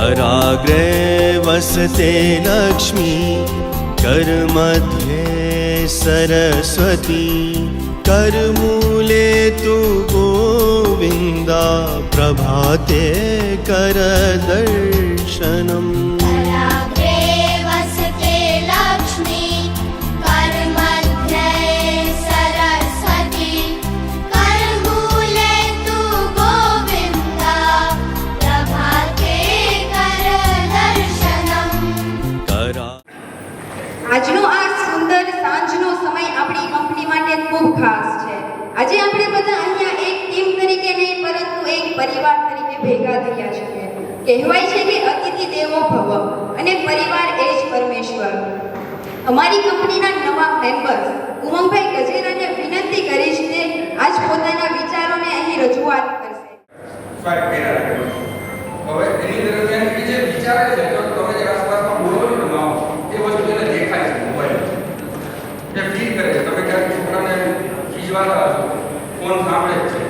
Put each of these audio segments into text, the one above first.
कराग्रे वसते लक्ष्मी करमध्ये सरस्वती करमूले तु गोविन्दा प्रभाते करदर्शनम् આજનો આ સુંદર સાંજનો સમય આપણી કંપની માટે ખૂબ ખાસ છે. આજે આપણે બધા અહીંયા એક ટીમ તરીકે નહીં પરંતુ એક પરિવાર તરીકે ભેગા થયા છીએ. કહેવાય છે કે અતિથિ દેવો ભવ અને પરિવાર એ જ પરમેશ્વર. અમારી કંપનીના નવા મેમ્બર્સ ઉમંગભાઈ ગજેરાને વિનંતી કરીશ કે આજ પોતાના વિચારોને અહીં રજૂઆત કરશે. હવે એની દરમિયાન જે વિચારે છે તો તમે જે આસપાસમાં બોલો છો ને એ વસ્તુ એને દેખાય છે મોબાઈલ એ ફીલ કરે છે. તમે ક્યાંક છોકરાને ખીજવાતા હશો ફોન સાંભળે છે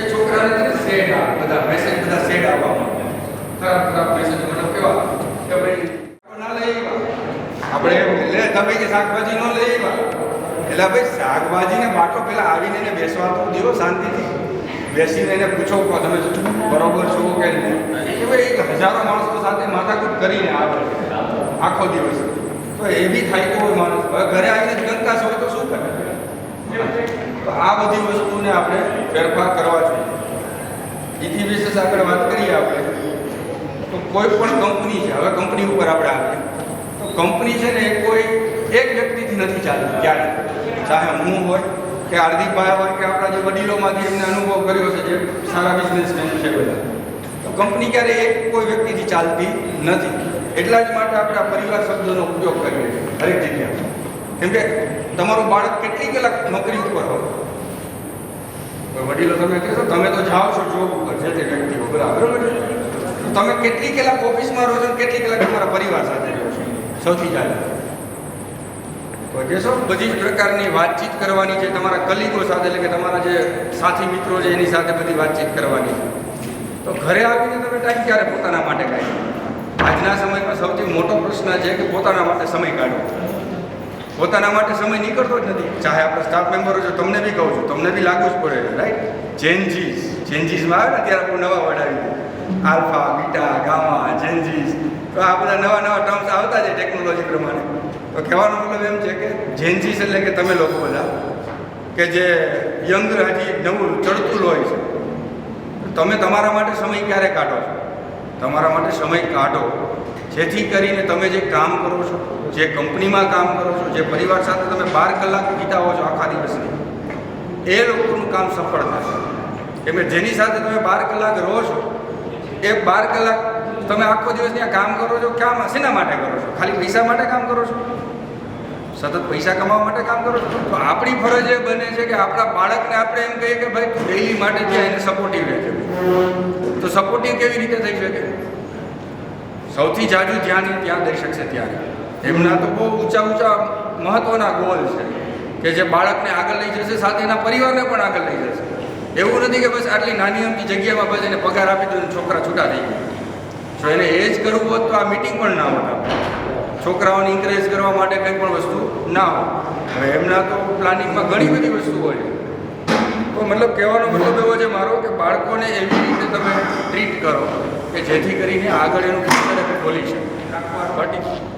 એ છોકરાને સેડ આ બધા મેસેજ બધા સેડ આવવા માંડે. ખરાબ મેસેજ મતલબ કેવા કે ભાઈ ના લઈ આપણે લે તમે કે શાકભાજી ન લઈ એટલે ભાઈ શાકભાજીને બાટો પેલા આવીને એને બેસવા તો દેવો શાંતિથી બેસીને એને પૂછો કે તમે બરોબર છો કે નહીં. કે ભાઈ હજારો માણસો સાથે માથાકૂટ કરીને આવે આખો દિવસ તો એ બી થાય કે કોઈ માણસ ઘરે આવીને જ ગંકાશ હોય તો શું કરે. તો આ બધી વસ્તુને આપણે ફેરફાર કરવા જોઈએ. એથી વિશેષ આગળ વાત કરીએ આપણે તો કોઈ પણ કંપની છે. હવે કંપની ઉપર આપણે આવીએ તો કંપની છે ને એ કોઈ એક વ્યક્તિથી નથી ચાલતી ક્યારે, ચાહે હું હોય કે હાર્દિકભાઈ હોય કે આપણા જે વડીલોમાંથી એમને અનુભવ કર્યો છે જે સારા બિઝનેસમેન છે બધા. તો કંપની ક્યારે એક કોઈ વ્યક્તિથી ચાલતી નથી. એટલા જ માટે આપણે આ પરિવાર શબ્દનો ઉપયોગ કરીએ છીએ દરેક જગ્યાએ. કેમ કે તમારું બાળક કેટલી કલાક નોકરી ઉપર હોય વડીલો તમે કહેશો તમે તો જાઓ છો જોબ ઉપર છે તે વ્યક્તિઓ બરાબર છે. તો તમે કેટલી કલાક ઓફિસમાં રહો છો કેટલી કલાક તમારા પરિવાર સાથે રહો છો સૌથી ચાલે તો કહેશો બધી જ પ્રકારની વાતચીત કરવાની છે તમારા કલીગો સાથે એટલે કે તમારા જે સાથી મિત્રો છે એની સાથે બધી વાતચીત કરવાની છે. તો ઘરે આવીને તમે ટાઈમ ક્યારે પોતાના માટે કાઢો. આજના સમયમાં સૌથી મોટો પ્રશ્ન છે કે પોતાના માટે સમય કાઢો. પોતાના માટે સમય નીકળતો જ નથી. ચાહે આપણા સ્ટાફ મેમ્બરો છે તમને બી કહું છું તમને બી લાગુ જ પડે રાઈટ. ચેન્જીસમાં આવે ને ત્યારે આપણે નવા વર્ડ આવી આલ્ફા બીટા ગામા ચેન્જીસ તો આ બધા નવા ટર્મ્સ આવતા છે ટેકનોલોજી પ્રમાણે. તો કહેવાનો મતલબ એમ છે કે જેન્જીસ એટલે કે તમે લોકો બધા કે જે યંગ હજી નવું ચડતું હોય છે તમે તમારા માટે સમય ક્યારે કાઢો છો. તમારા માટે સમય કાઢો જેથી કરીને તમે જે કામ કરો છો જે કંપનીમાં કામ કરો છો જે પરિવાર સાથે તમે 12 કલાક વિતાવો છો આખા દિવસની એ લોકોનું કામ સફળ થશે. કેમ કે જેની સાથે તમે 12 કલાક રહો છો એ 12 કલાક તમે આખો દિવસ ત્યાં કામ કરો છો ક્યાં શેના માટે કરો છો. ખાલી પૈસા માટે કામ કરો છો સતત પૈસા કમાવા માટે કામ કરો છો. તો આપણી ફરજ એ બને છે કે આપણા બાળકને આપણે એમ કહીએ કે ભાઈ તું ડેઈલી માટે ત્યાં એને સપોર્ટિવ રહેશે. તો સપોર્ટિવ કેવી રીતે થઈ શકે. સૌથી જાજુ ધ્યાન ત્યાં દઈ શકશે ત્યારે. એમના તો બહુ ઊંચા મહત્ત્વના ગોલ છે કે જે બાળકને આગળ લઈ જશે સાથે એના પરિવારને પણ આગળ લઈ જશે. એવું નથી કે બસ આટલી નાની અમથી જગ્યામાં બસ એને પગાર આપી દો છોકરા છૂટા થઈ ગયા. જો એને એ જ કરવું હોત તો આ મિટિંગ પણ ના હોત. છોકરાઓને ઇન્કરેજ કરવા માટે કંઈ પણ વસ્તુ ના હોય. હવે એમના તો પ્લાનિંગમાં ઘણી બધી વસ્તુ હોય. તો મતલબ કહેવાનો મતલબ એવો છે મારો કે બાળકોને એવી રીતે તમે ટ્રીટ કરો કે જેથી કરીને આગળ એનું ફ્યુચર ખોલી શકે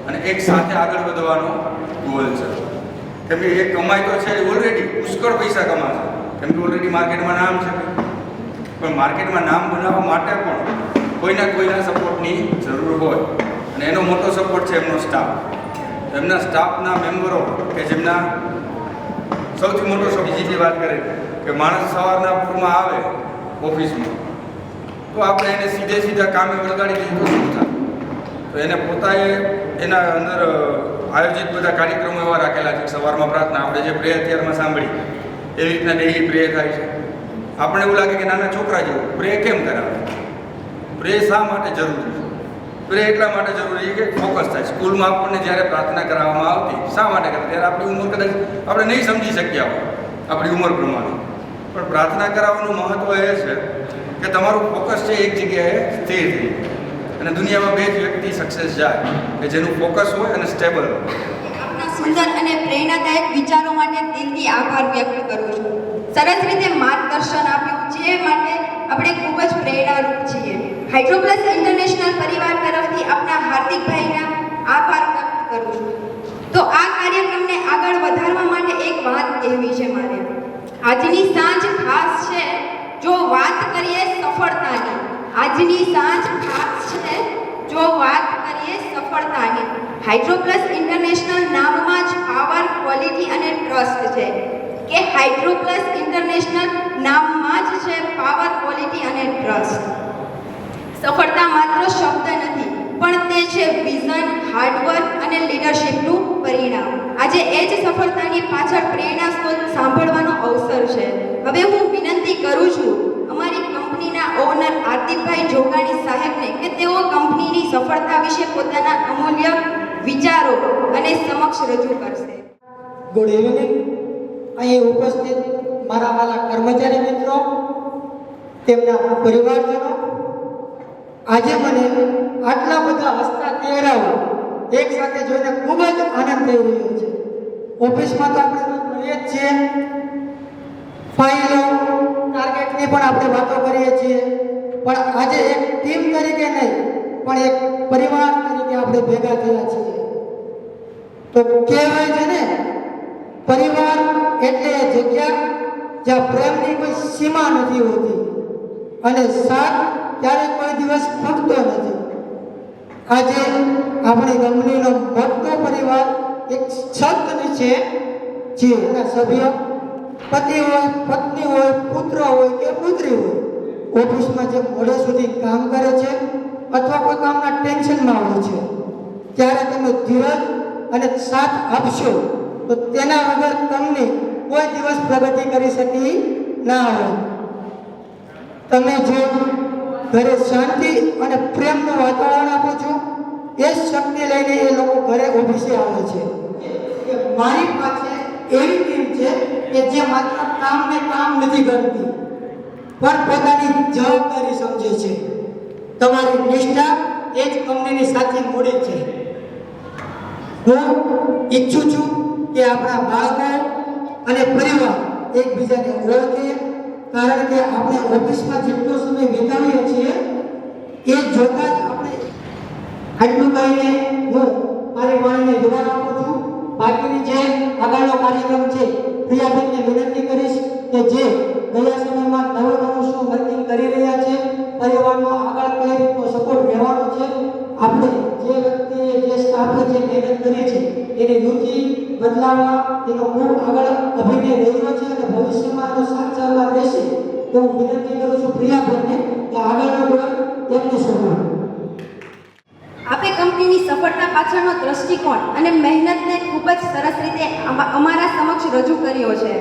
અને એક સાથે આગળ વધવાનો ગોલ છે. કેમ કે એ કમાય તો છે ઓલરેડી પુષ્કળ પૈસા કમાશે કેમ કે ઓલરેડી માર્કેટમાં નામ છે. પણ માર્કેટમાં નામ બનાવવા માટે પણ કોઈના સપોર્ટની જરૂર હોય અને એનો મોટો સપોર્ટ છે એમનો સ્ટાફ. એમના સ્ટાફના મેમ્બરો કે જેમના સૌથી મોટો સપોર્ટ. બીજી વાત કરે કે માણસ સવારના પૂરમાં આવે ઓફિસમાં તો આપણે એને સીધા કામે વળગાડી દઈએ તો શું થાય. તો એને પોતાએ એના અંદર આયોજિત બધા કાર્યક્રમો એવા રાખેલા છે. સવારમાં પ્રાર્થના આપણે જે પ્રે અત્યારમાં સાંભળી એવી રીતના ડેઈલી પ્રે થાય છે. આપણે એવું લાગે કે નાના છોકરા જેવું પ્રે કેમ કરાવે. પ્રે શા માટે જરૂરી છે. પ્રે એટલા માટે જરૂરી છે કે ફોકસ થાય. સ્કૂલમાં આપણને જ્યારે પ્રાર્થના કરાવવામાં આવતી શા માટે કરતા ત્યારે આપણી ઉંમર કદાચ આપણે નહીં સમજી શક્યા હોય આપણી ઉંમર પ્રમાણે. પણ પ્રાર્થના કરાવવાનું મહત્ત્વ એ છે કે તમારું ફોકસ છે એક જગ્યાએ સ્થિર થઈ. અને દુનિયામાં બે જ વ્યક્તિ સક્સેસ જાય કે જેનું ફોકસ હોય અને સ્ટેબલ હોય. આપના સુંદર અને પ્રેરણાદાયક વિચારો માટે દિલથી આભાર વ્યક્ત કરું છું. સરસ રીતે માર્ગદર્શન આપ્યું જે માટે આપણે ખૂબ જ પ્રેરણારૂપ છીએ. હાઇડ્રોપ્લસ ઇન્ટરનેશનલ પરિવાર તરફથી આપના હાર્દિકભાઈના આભાર વ્યક્ત કરું છું. તો આ કાર્યક્રમને આગળ વધારવા માટે એક વાત કહેવી છે મારે. આજની સાંજ ખાસ છે જો વાત કરીએ સફળતાની. આજની સાંજ ખાસ છે જો વાત કરીએ સફળતાની. હાઇડ્રોપ્લસ ઇન્ટરનેશનલ નામમાં જ પાવર, ક્વોલિટી અને ટ્રસ્ટ છે કે હાઇડ્રોપ્લસ ઇન્ટરનેશનલ નામમાં જ છે પાવર, ક્વોલિટી અને ટ્રસ્ટ. સફળતા માત્ર શબ્દ નથી પણ તે છે વિઝન, હાર્ડવર્ક અને લીડરશિપનું પરિણામ. આજે એ જ સફળતાની પાછળ પ્રેરણા સ્ત્રોત સાંભળવાનો અવસર છે. હવે હું વિનંતી કરું છું અમારી કંપનીના ઓનર હાર્દિકભાઈ જોગાણી સાહેબને કે તેઓ કંપનીની સફળતા વિશે પોતાના અમૂલ્ય વિચારો અને સમક્ષ રજૂ કરશે. Good evening. અહીં ઉપસ્થિત મારા વાલા કર્મચારી મિત્રો, તેમના પરિવારજનો, આજે મને આટલા બધા હસતા ચહેરાઓ એક સાથે જોઈને ખૂબ જ આનંદ થઈ રહ્યો છે. ઓફિસમાં તો આપણે મળીએ જ છીએ, ફાઇલો, ટાર્ગેટની પણ આપણે વાતો કરીએ છીએ, પણ આજે એક ટીમ તરીકે નહીં પણ એક પરિવાર તરીકે આપણે ભેગા થયા છીએ. તો કહેવાય છે ને, પરિવાર એટલે જગ્યા જ્યાં પ્રેમની કોઈ સીમા નથી હોતી અને સાથ ત્યારે કોઈ દિવસ ખૂટતો નથી. આજે આપણી કંપનીનો મોટો પરિવાર એક છત નીચે જે એના સભ્યો પતિ હોય, પત્ની હોય, પુત્ર હોય કે પુત્રી હોય, ઓફિસમાં જે મોડે સુધી કામ કરે છે અથવા કોઈ કામના ટેન્શનમાં હોય છે, ત્યારે તમે ધીરજ અને સાથ આપશો તો તેના વગર કંપની કોઈ દિવસ પ્રગતિ કરી શકી ના હોય. તમે જે ઘરે શાંતિ અને પ્રેમનું વાતાવરણ આપો છો એ જ શક્તિ લઈને એ લોકો ઘરે ઓફિસે આવે છે. મારી પાસે એવી ટીમ છે કે જે માત્ર કામને કામ નથી કરતી પણ પોતાની જવાબદારી સમજે છે. તમારી નિષ્ઠા એ જ કંપનીની સાચી મૂડી છે. હું ઈચ્છું છું કે આપણા બાળકો અને પરિવાર એકબીજાને ઓળખે, કારણ કે આપણે ઓફિસમાં જેટલો સમય વિતાવીએ છીએ એ જોતા જ આપણે આટલું કહીને હું મારી વાણીને વિરામ આપું છું. બાકીની જે આગળનો કાર્યક્રમ છે પ્રિયાબેનને વિનંતી કરીશ કે જે ગયા સમયમાં નવું શું વર્કિંગ કરી રહ્યા છે, પરિવારનો આગળ કઈ રીતનો સપોર્ટ રહેવાનો છે, આપણે જે વ્યક્તિએ જે સ્ટાફે જે મહેનત કરી છે એની રુચિ બદલાવવા એનો ખૂબ આગળ અભિનય રહ્યો છે અને ભવિષ્યમાં એનો સાથ સહકાર રહેશે. તો હું વિનંતી કરું છું પ્રિયાબેનને કે આગળનો દોર એમને સોંપો. આપે કંપનીની સફળતા પાછળનો દ્રષ્ટિકોણ અને મહેનતને ખૂબ જ સરસ રીતે અમારા સમક્ષ રજૂ કર્યો છે.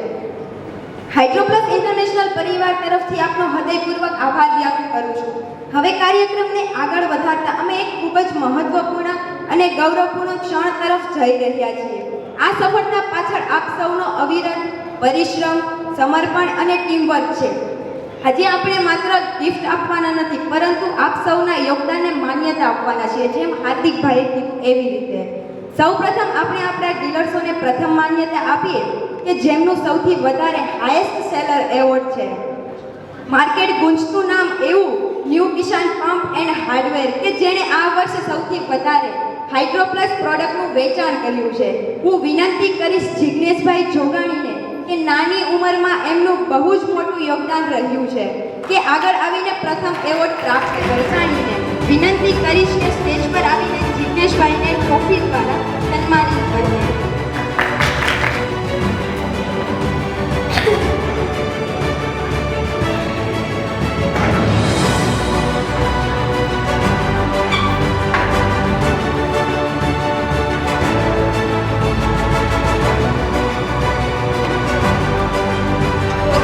હાઇડ્રોપ્લસ ઇન્ટરનેશનલ પરિવાર તરફથી આપનો હૃદયપૂર્વક આભાર વ્યક્ત કરું છું. હવે કાર્યક્રમને આગળ વધારતા અમે એક ખૂબ જ મહત્વપૂર્ણ અને ગૌરવપૂર્ણ ક્ષણ તરફ જઈ રહ્યા છીએ. આ સફળતા પાછળ આપ સૌનો અવિરત પરિશ્રમ, સમર્પણ અને ટીમવર્ક છે. આજે આપણે માત્ર ગિફ્ટ આપવાના નથી પરંતુ આપ સૌના યોગદાનને માન્યતા આપવાના છીએ, જેમ હાર્દિકભાઈએ કીધું એવી રીતે. સૌપ્રથમ આપણે આપણા ડીલર્સોને પ્રથમ માન્યતા આપીએ કે જેમનું સૌથી વધારે હાઈએસ્ટ સેલર એવોર્ડ છે. માર્કેટ ગુંજતું નામ એવું new Kisan pump and hardware કે જેણે આ વર્ષે સૌથી વધારે હાઇડ્રોપ્લસ પ્રોડક્ટનું વેચાણ કર્યું છે. હું વિનંતી કરીશ જિગ્નેશભાઈ જોગાણીને કે નાની ઉંમરમાં એમનું બહુ જ મોટું યોગદાન રહ્યું છે કે આગળ આવીને પ્રથમ એવોર્ડ પ્રાપ્ત કરજાણીને વિનંતી કરીશ કે સ્ટેજ પર આવીને જિગ્નેશભાઈને ટ્રોફી દ્વારા સન્માનિત કરીએ.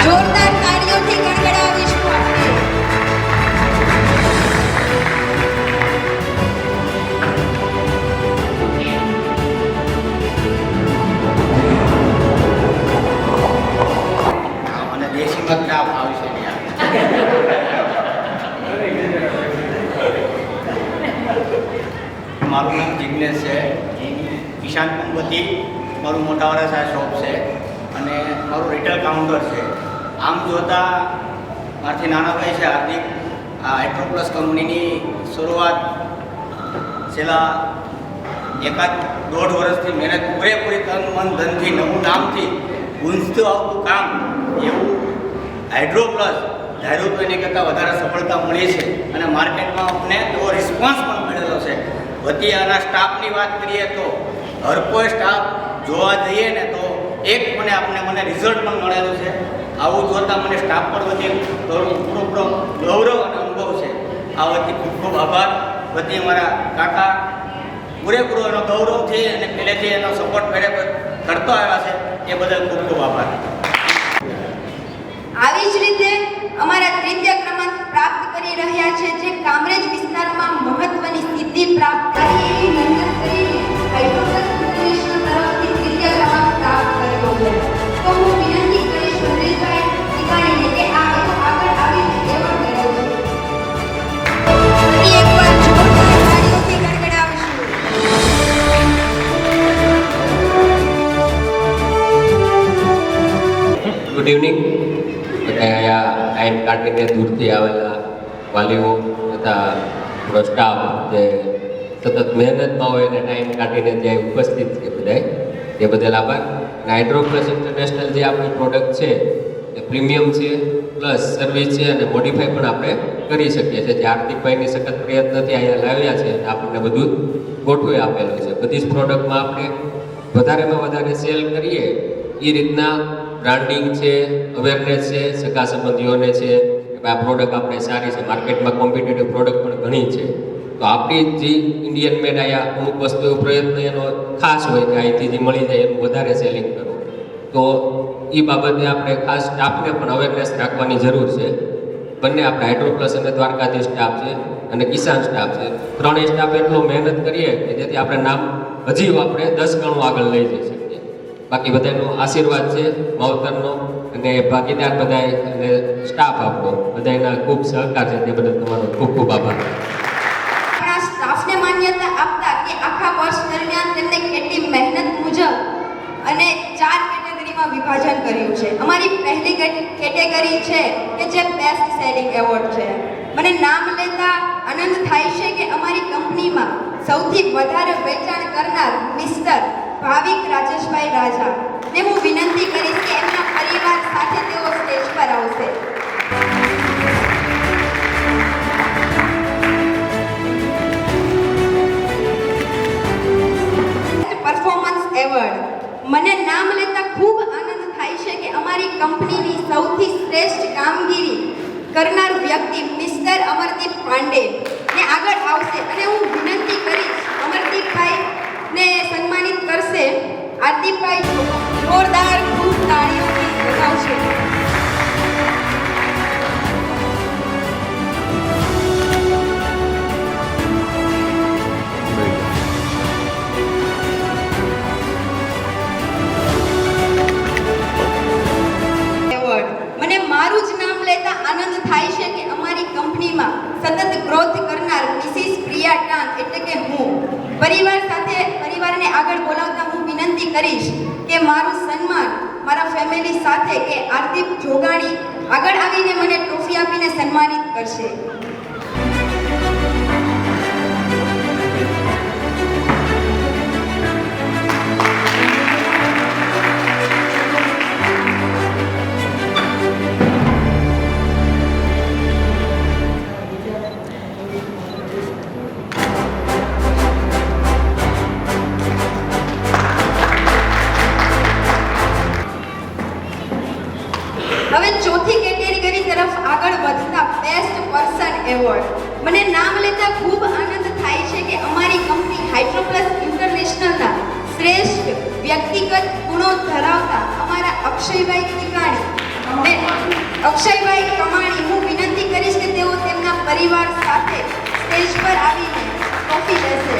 જોરદાર તાળીઓથી ગણગણાવીશું આપણે. અને દેશી મગના ભાવ છે મારું નામ જિગ્નેશ છે. કિસાન કંપની મારું મોટા વરસા શોપ છે અને મારું રિટેલ કાઉન્ટર છે. આમ જોતાં મારાથી નાના ભાઈ છે હાર્દિક. આ હાઇડ્રોપ્લસ કંપનીની શરૂઆત છેલ્લા 1.5 વર્ષથી મહેનત પૂરેપૂરી તન મન ધનથી નવું નામથી ગુંજતું આવતું કામ એવું હાઇડ્રોપ્લસ ધાર્યું તો એની કરતાં વધારે સફળતા મળી છે અને માર્કેટમાં અમને એવો રિસ્પોન્સ પણ મળેલો છે. વધી આના સ્ટાફની વાત કરીએ તો હર કોઈ સ્ટાફ જોવા જઈએ ને તો એક મને રિઝલ્ટ પણ મળેલું છે. આવું જોતાં મને સ્ટાફ પર વધી પૂરો ગૌરવ અને અનુભવ છે. આ વતી ખૂબ ખૂબ આભાર. વધી અમારા કાકા પૂરેપૂરો એનો ગૌરવથી અને પહેલેથી એનો સપોર્ટ કરતો આવ્યા છે એ બદલ ખૂબ ખૂબ આભાર. આવી જ રીતે અમારા તૃતીય ક્રમાંક પ્રાપ્ત કરી રહ્યા છે જે કામરેજ વિસ્તારમાં મહત્વની સિદ્ધિ પ્રાપ્ત કરી એવી મહેનત કરીને હાઇડ્રોપ્લસ ઇન્ટરનેશનલ તરફથી તૃતીય ક્રમાંક પ્રાપ્ત કર્યો છે. તો હું વિનંતી કરીશ સુરેશભાઈ ટીકાણીને કે આ આગળ આવીને એવોર્ડ મેળવશે. ફરી એકવાર જોરદાર તાળીઓથી ગડગડાવશું. Good evening. બધા અહીંયા ટાઈમ કાઢીને દૂરથી આવેલા વાલીઓ તથા પૂરો સ્ટાફ જે સતત મહેનતમાં હોય અને ટાઈમ કાઢીને ત્યાં ઉપસ્થિત છે બધાય તે બદલ આભાર. હાઇડ્રોપ્લસ ઇન્ટરનેશનલ જે આપણી પ્રોડક્ટ છે એ પ્રીમિયમ છે પ્લસ સર્વિસ છે અને મોડિફાઈ પણ આપણે કરી શકીએ છીએ. જે હાર્દિકભાઈની સખત પ્રયત્નથી અહીંયા લાવ્યા છે અને આપણને બધું ગોઠવી આપેલું છે. બધી જ પ્રોડક્ટમાં આપણે વધારેમાં વધારે સેલ કરીએ એ રીતના બ્રાન્ડિંગ છે, અવેરનેસ છે, સગા સંબંધીઓને છે કે આ પ્રોડક્ટ આપણે સારી છે. માર્કેટમાં કોમ્પિટિટિવ પ્રોડક્ટ પણ ઘણી છે. તો આપણી જે ઇન્ડિયન મેડ અહીંયા અમુક વસ્તુ પ્રયત્ન એનો ખાસ હોય કે અહીંથી જે મળી જાય એનું વધારે સેલિંગ કરવું. તો એ બાબતે આપણે ખાસ સ્ટાફને પણ અવેરનેસ રાખવાની જરૂર છે. બંને આપણે હાઇડ્રોપ્લસ અને દ્વારકાધીશ સ્ટાફ છે અને કિસાન સ્ટાફ છે. ત્રણેય સ્ટાફ એટલો મહેનત કરીએ કે જેથી આપણે નામ હજી આપણે 10 ગણું આગળ લઈ જઈ શકીએ. બાકી બધાનો આશીર્વાદ છે માવતરનો અને ભાગીદાર બધાય અને સ્ટાફ આપણો બધાના ખૂબ સહકાર છે. તે બદલ તમારો ખૂબ ખૂબ આભાર. આપણા સ્ટાફને માન્યતા આપતા કે આખા વર્ષ દરમિયાન તેમને કેટલી મહેનત મુજબ અને 4 કેટેગરીમાં વિભાજન કર્યું છે. અમારી પહેલી કેટેગરી છે કે જે બેસ્ટ સેલિંગ એવોર્ડ છે. મને નામ લેતા આનંદ થાય છે કે અમારી કંપનીમાં સૌથી વધારે વેચાણ કરનાર મિસ્ટર ભાવિક રાજેશભાઈ રાજા ને હું વિનંતી કરીશ કે એમના પરિવાર સાથે તેઓ સ્ટેજ પર આવશે. પરફોર્મન્સ એવોર્ડ મને નામ લેતા ખૂબ આનંદ થાય છે કે અમારી કંપનીની સૌથી શ્રેષ્ઠ કામગીરી કરનાર વ્યક્તિ મિસ્ટર અમરદીપ પાંડે ને આગળ આવશે અને હું વિનંતી કરીશ અમરદીપભાઈ ને સન્માનિત કરશે. હાર્દિકભાઈ જોરદાર ખૂબ તાળીઓથી વધાવશે. મને મારું જ નામ લેતા આનંદ થાય છે કે અમારી કંપનીમાં સતત ગ્રોથ કરનાર મિસિસ પ્રિયા ટાંગ એટલે કે હું પરિવારને આગળ બોલાવતા હું વિનંતી કરીશ કે મારું સન્માન મારા ફેમિલી સાથે કે હાર્દિક જોગાણી આગળ આવીને મને ટ્રોફી આપીને સન્માનિત કરશે. હવે ચોથી કેટેગરી તરફ આગળ વધતા બેસ્ટ પર્સન એવોર્ડ મને નામ લેતા ખૂબ આનંદ થાય છે કે અમારી કંપની હાઇડ્રોપ્લસ ઇન્ટરનેશનલના શ્રેષ્ઠ વ્યક્તિગત ગુણો ધરાવતા અમારા અક્ષયભાઈ કમાણી હું વિનંતી કરીશ કે તેઓ તેમના પરિવાર સાથે સ્ટેજ પર આવીને ટ્રોફી લેશે.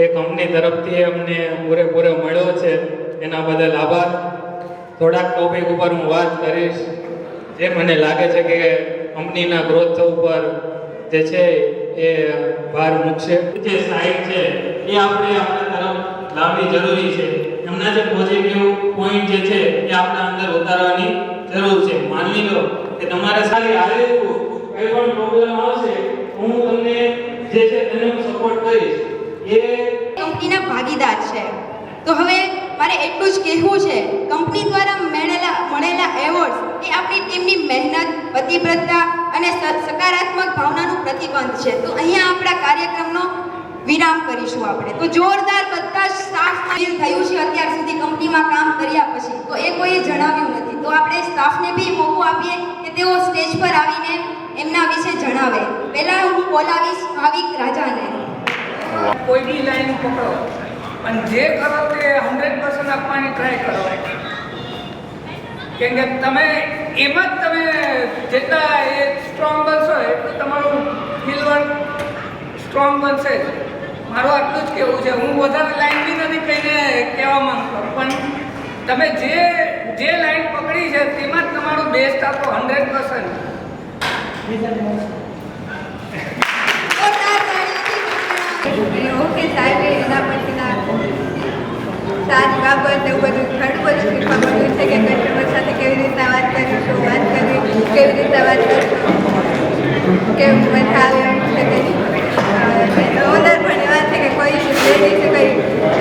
એ કંપની તરફથી અમને પૂરેપૂરો મળ્યો છે એના બદલ આભાર. થોડાક ટોપિક ઉપર હું વાત કરીશ જે મને લાગે છે કે કંપનીના ગ્રોથ ઉપર જે છે એ ભાર મૂકશે. જે સાઇટ છે એ આપણે આપણા તરફ લાવવી જરૂરી છે. એમના જે પોઝિટિવ પોઈન્ટ જે છે એ આપણા અંદર ઉતારવાની જરૂર છે. માની લો કે તમારે સારી આવેલું કંઈ પણ પ્રોબ્લેમ આવશે, હું તમને જે છે તેને હું સપોર્ટ કરીશ. એ કંપનીના ભાગીદાર છે. તો હવે મારે એટલું જ કહેવું છે, કંપની દ્વારા મળેલા એવોર્ડ્સ એ આપણી ટીમની મહેનત, પ્રતિબદ્ધતા અને સકારાત્મક ભાવનાનું પ્રતિબંધ છે. તો અહીંયા આપણા કાર્યક્રમનો વિરામ કરીશું આપણે. તો જોરદાર બધા જ સ્ટાફ ફીલ થયું છે અત્યાર સુધી કંપનીમાં કામ કર્યા પછી, તો એ કોઈએ જણાવ્યું નથી. તો આપણે સ્ટાફને બી મોકો આપીએ કે તેઓ સ્ટેજ પર આવીને એમના વિશે જણાવે. પહેલા હું બોલાવીશ ભાવિક રાજાને. કોઈ બી લાઈન પકડો પણ જે કરો તે 100% આપવાની ટ્રાય કરો. કેમ કે તમે એમાં જ તમે જેટલા એ સ્ટ્રોંગ બનશો એટલું તમારું ફિલ્ડ સ્ટ્રોંગ બનશે. મારું આટલું જ કહેવું છે. હું વધારે લાઈન બી નથી કહીને કહેવા માંગતો, પણ તમે જે લાઈન પકડી છે તેમાં જ તમારું બેસ્ટ આપો 100%. ઓકે સાહેબ, એના પછીના સારી બાબત એવું બધું ઘણું બધું શીખવા મળ્યું છે કે કસ્ટમર સાથે કેવી રીતના વાત કરીશું, વાત કરવી કેવી રીતના વાત કરીશું, કેવું મજા આવે એમ છે કે ઓનર પણ એવા છે કે કોઈ લેડીઝ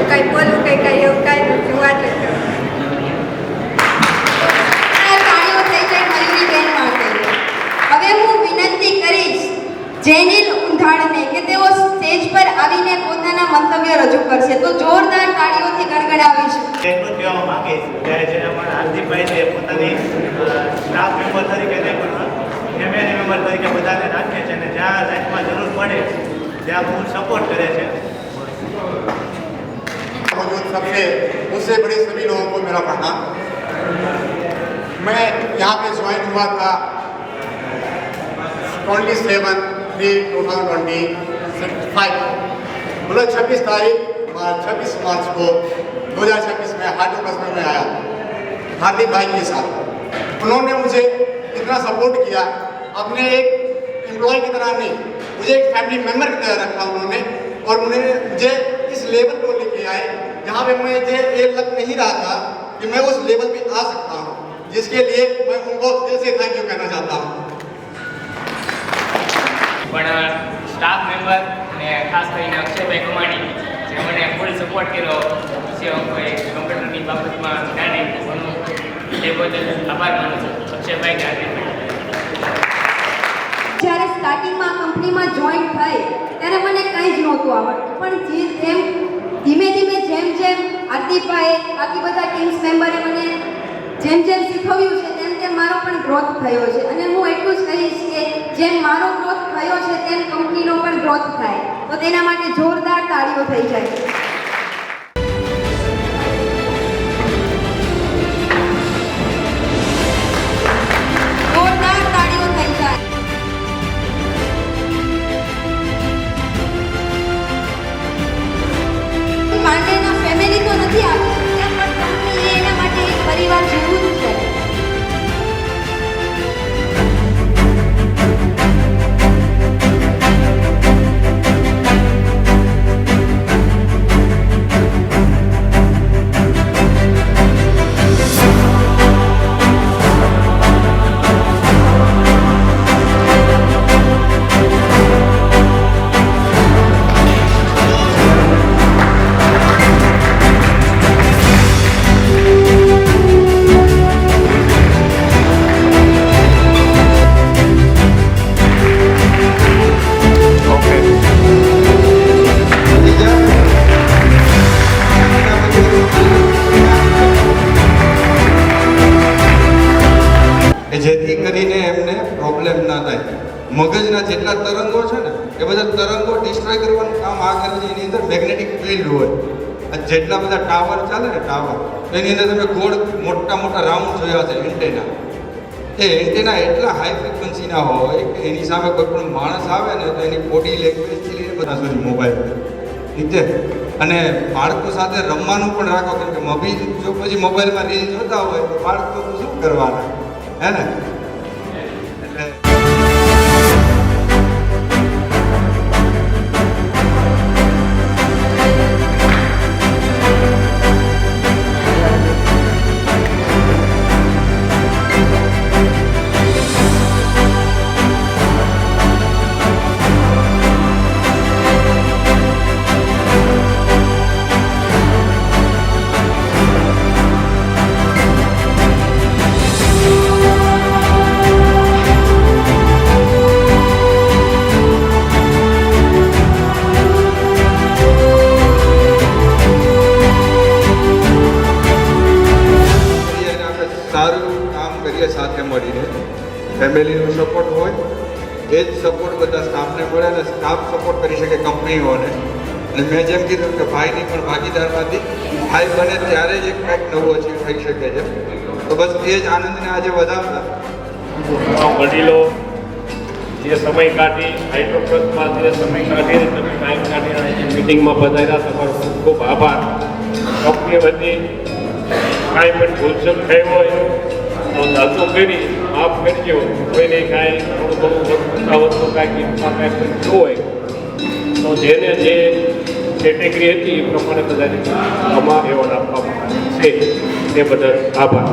કંઈ બોલવું કંઈ એવું કાંઈ નથી વાત તાળીઓ થઈ જાય મયુરીબેન માટે. હવે હું વિનંતી કરીશ જેનિલ ઉંધાડને કે તેઓ સ્ટેજ પર આવીને પોતાના મંતવ્ય રજૂ કરશે. તો જોરદાર તાળીઓથી ગણગણાવીશું. એટલું કહેવા માંગીશ કે જે અમારા હાર્દિકભાઈ છે પોતાની સ્ટાફ મેમ્બર તરીકે નહીં પણ ફેમિલી મેમ્બર તરીકે બધાને રાખે છે અને જ્યાં લાઈફમાં જરૂર પડે ત્યાં ફૂલ સપોર્ટ કરે છે. मौजूद सबसे उससे बड़े सभी लोगों को मेरा प्रणाम. मैं यहाँ पे ज्वाइन हुआ था 27/3/2025 मतलब 26 तारीख 26 मार्च को 2026 में हार्डवर्क में आया हार्दिक भाई के साथ. उन्होंने मुझे इतना सपोर्ट किया, अपने एक एम्प्लॉय की तरह नहीं, मुझे एक फैमिली मेम्बर की तरह रखा उन्होंने. और उन्होंने मुझे इस लेवल को लेके आए जहाँ पे मुझे ये लग नहीं रहा था कि मैं उस लेवल पे आ सकता हूँ, जिसके लिए मैं उनको दिल से थैंक यू कहना चाहता हूँ. પણ સ્ટાફ મેમ્બર અને ખાસ કરીને અક્ષયભાઈ કમાણી જે મને ફૂલ સપોર્ટ કર્યો છે, કોઈ કમ્પ્યુટરની બાબતમાં જ્ઞાન આપ્યું ઘણું, એ બદલ આભાર માનું છું અક્ષયભાઈ કે હાર્દિકભાઈ. જ્યારે સ્ટાર્ટિંગમાં કંપનીમાં જોઈન થઈ ત્યારે મને કંઈ જ નહોતું આવડતું, પણ ધીમે ધીમે જેમ હાર્દિકભાઈએ બાકી બધા ટીમ્સ મેમ્બરે મને જેમ શીખવ્યું છે તેમ મારો પણ ગ્રોથ થયો છે. અને હું એટલું જ કહીશ કે જેમ મારો ગ્રોથ થયો છે તેમ કંપનીનો પણ ગ્રોથ થાય. તો તેના માટે જોરદાર તાળીઓ થઈ જાય. જોરદાર તાળીઓ થઈ જાય. પાંડેના ફેમિલી તો નથી આપી શકતા, પણ કંપની એના માટે એક પરિવાર જેવું જ છે. જેથી કરીને એમને પ્રોબ્લેમ ના થાય. મગજના જેટલા તરંગો છે ને એ બધા તરંગો ડિસ્ટ્રોય કરવાનું કામ આ કરે છે. એની અંદર મેગ્નેટિક ફિલ્ડ હોય. જેટલા બધા ટાવર ચાલે ને ટાવર, એની અંદર તમે ગોળ મોટા રાઉન્ડ જોયા છે એન્ટેના. એ એન્ટેના એટલા હાઈ ફ્રિકવન્સીના હોય કે એની સામે કોઈ પણ માણસ આવે ને તો એની બોડી લેંગ્વેજથી લઈને બધા સુધી મોબાઈલ ઠીક છે. અને બાળકો સાથે રમવાનું પણ રાખો, કેમ કે જો પછી મોબાઈલમાં રીલ જોતા હોય તો બાળકો શું કરવાના હે ને. શકે સાથે મળીને. ફેમિલીનો સપોર્ટ હોય એ જ સપોર્ટ બધા સ્ટાફને મળે અને સ્ટાફ સપોર્ટ કરી શકે કંપનીઓને. અને મેં જેમ કીધું કે ભાઈની પણ ભાગીદારમાંથી ભાઈ બને ત્યારે જ એક કંઈક નવું અચીવ થઈ શકે છે. તો બસ એ જ આનંદને આજે વધારતા વડીલો જે સમય કાઢી હાઇડ્રોક્રોસમાં જે સમય કાઢીને તમે ટાઈમ કાઢીને જે મિટિંગમાં પધાર્યા તમારો ખૂબ ખૂબ આભાર. કંપની વતી કાંઈ પણ ભૂલચૂક થઈ હોય તો ધાતુ કરી માફ કરજો. કોઈને કાંઈ થોડું ઘણું વસ્તુ કાંઈ ગીતમાં કાંઈ બનતું હોય તો જેને જે કેટેગરી હતી એ પ્રમાણે બધાને આમાં એવોર્ડ આપવામાં આવે છે. તે બદલ આભાર.